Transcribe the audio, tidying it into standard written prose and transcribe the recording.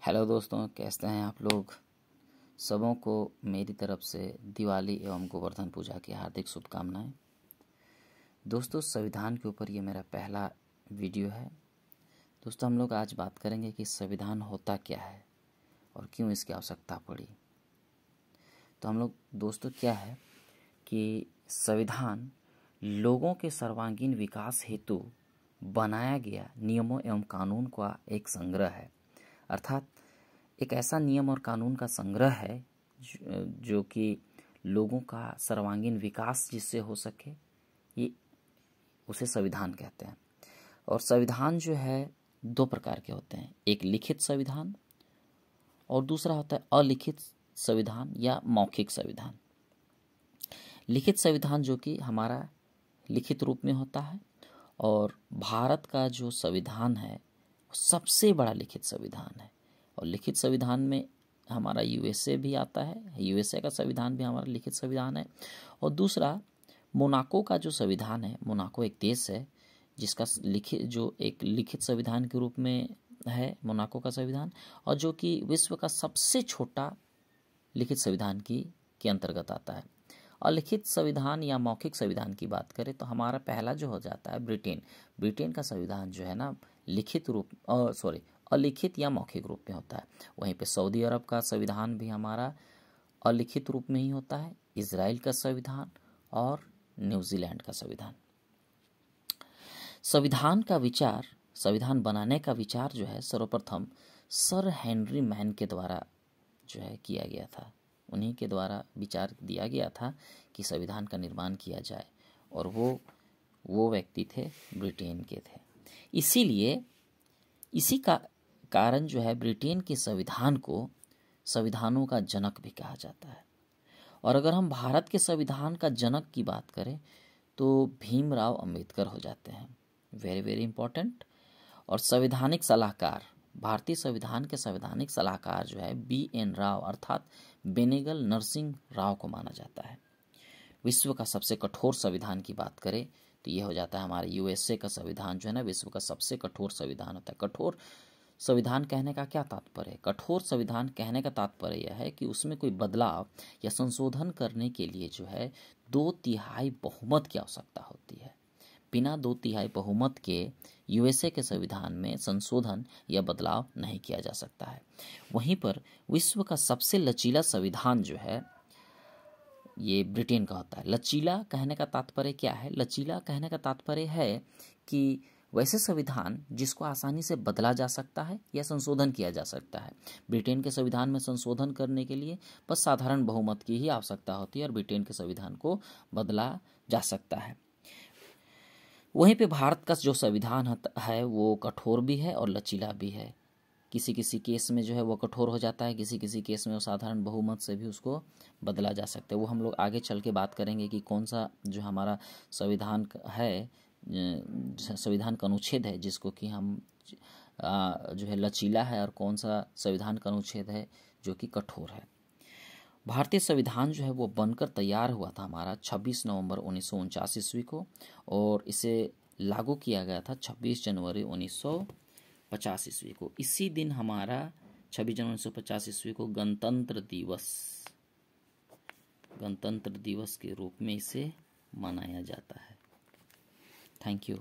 Hello दोस्तों, कैसे हैं आप लोग। सबों को मेरी तरफ से दिवाली एवं गोवर्धन पूजा की हार्दिक शुभकामनाएं। दोस्तों, संविधान के ऊपर ये मेरा पहला वीडियो है। दोस्तों, हम लोग आज बात करेंगे कि संविधान होता क्या है और क्यों इसकी आवश्यकता पड़ी। तो हम लोग दोस्तों क्या है कि संविधान लोगों के सर्वांगीण विकास हेतु बनाया गया नियमों एवं कानून का एक संग्रह है। अर्थात एक ऐसा नियम और कानून का संग्रह है जो कि लोगों का सर्वांगीण विकास जिससे हो सके, ये उसे संविधान कहते हैं। और संविधान जो है दो प्रकार के होते हैं, एक लिखित संविधान और दूसरा होता है अलिखित संविधान या मौखिक संविधान। लिखित संविधान जो कि हमारा लिखित रूप में होता है, और भारत का जो संविधान है सबसे बड़ा लिखित संविधान है। और लिखित संविधान में हमारा यूएसए भी आता है, यूएसए का संविधान भी हमारा लिखित संविधान है। और दूसरा मोनाको का जो संविधान है, मोनाको एक देश है जिसका एक लिखित संविधान के रूप में है मोनाको का संविधान, और जो कि विश्व का सबसे छोटा लिखित संविधान के अंतर्गत आता है। अलिखित संविधान या मौखिक संविधान की बात करें तो हमारा पहला जो हो जाता है ब्रिटेन का संविधान जो है ना अलिखित या मौखिक रूप में होता है। वहीं पे सऊदी अरब का संविधान भी हमारा अलिखित रूप में ही होता है, इजराइल का संविधान और न्यूजीलैंड का संविधान। संविधान बनाने का विचार जो है सर्वप्रथम सर हेनरी मैन के द्वारा जो है किया गया था। उन्हीं के द्वारा विचार दिया गया था कि संविधान का निर्माण किया जाए, और वो व्यक्ति थे ब्रिटेन के थे। इसीलिए इसी का कारण जो है ब्रिटेन के संविधान को संविधानों का जनक भी कहा जाता है। और अगर हम भारत के संविधान का जनक की बात करें तो भीमराव अंबेडकर हो जाते हैं। Very very important. और संवैधानिक सलाहकार, भारतीय संविधान के संवैधानिक सलाहकार जो है BN राव अर्थात बेनेगल नरसिंह राव को माना जाता है। विश्व का सबसे कठोर संविधान की बात करें तो ये हो जाता है हमारे यूएसए का संविधान जो है ना, विश्व का सबसे कठोर संविधान होता है। कठोर संविधान कहने का क्या तात्पर्य है? कठोर संविधान कहने का तात्पर्य यह है कि उसमें कोई बदलाव या संशोधन करने के लिए जो है 2/3 बहुमत की आवश्यकता होती है। बिना 2/3 बहुमत के यूएसए के संविधान में संशोधन या बदलाव नहीं किया जा सकता है। वहीं पर विश्व का सबसे लचीला संविधान जो है ये ब्रिटेन का होता है। लचीला कहने का तात्पर्य क्या है? लचीला कहने का तात्पर्य है कि वैसे संविधान जिसको आसानी से बदला जा सकता है या संशोधन किया जा सकता है। ब्रिटेन के संविधान में संशोधन करने के लिए बस साधारण बहुमत की ही आवश्यकता होती है और ब्रिटेन के संविधान को बदला जा सकता है। वहीं पे भारत का जो संविधान है वो कठोर भी है और लचीला भी है। किसी किसी केस में जो है वो कठोर हो जाता है, किसी किसी केस में वो साधारण बहुमत से भी उसको बदला जा सकता है। वो हम लोग आगे चल के बात करेंगे कि कौन सा जो हमारा संविधान है, संविधान का अनुच्छेद है जिसको कि हम जो है लचीला है, और कौन सा संविधान का अनुच्छेद है जो कि कठोर है। भारतीय संविधान जो है वो बनकर तैयार हुआ था हमारा 26 नवंबर 1949 ईस्वी को, और इसे लागू किया गया था 26 जनवरी 1950 ईस्वी को। इसी दिन हमारा 26 जनवरी 1950 ईस्वी को गणतंत्र दिवस के रूप में इसे मनाया जाता है। Thank you.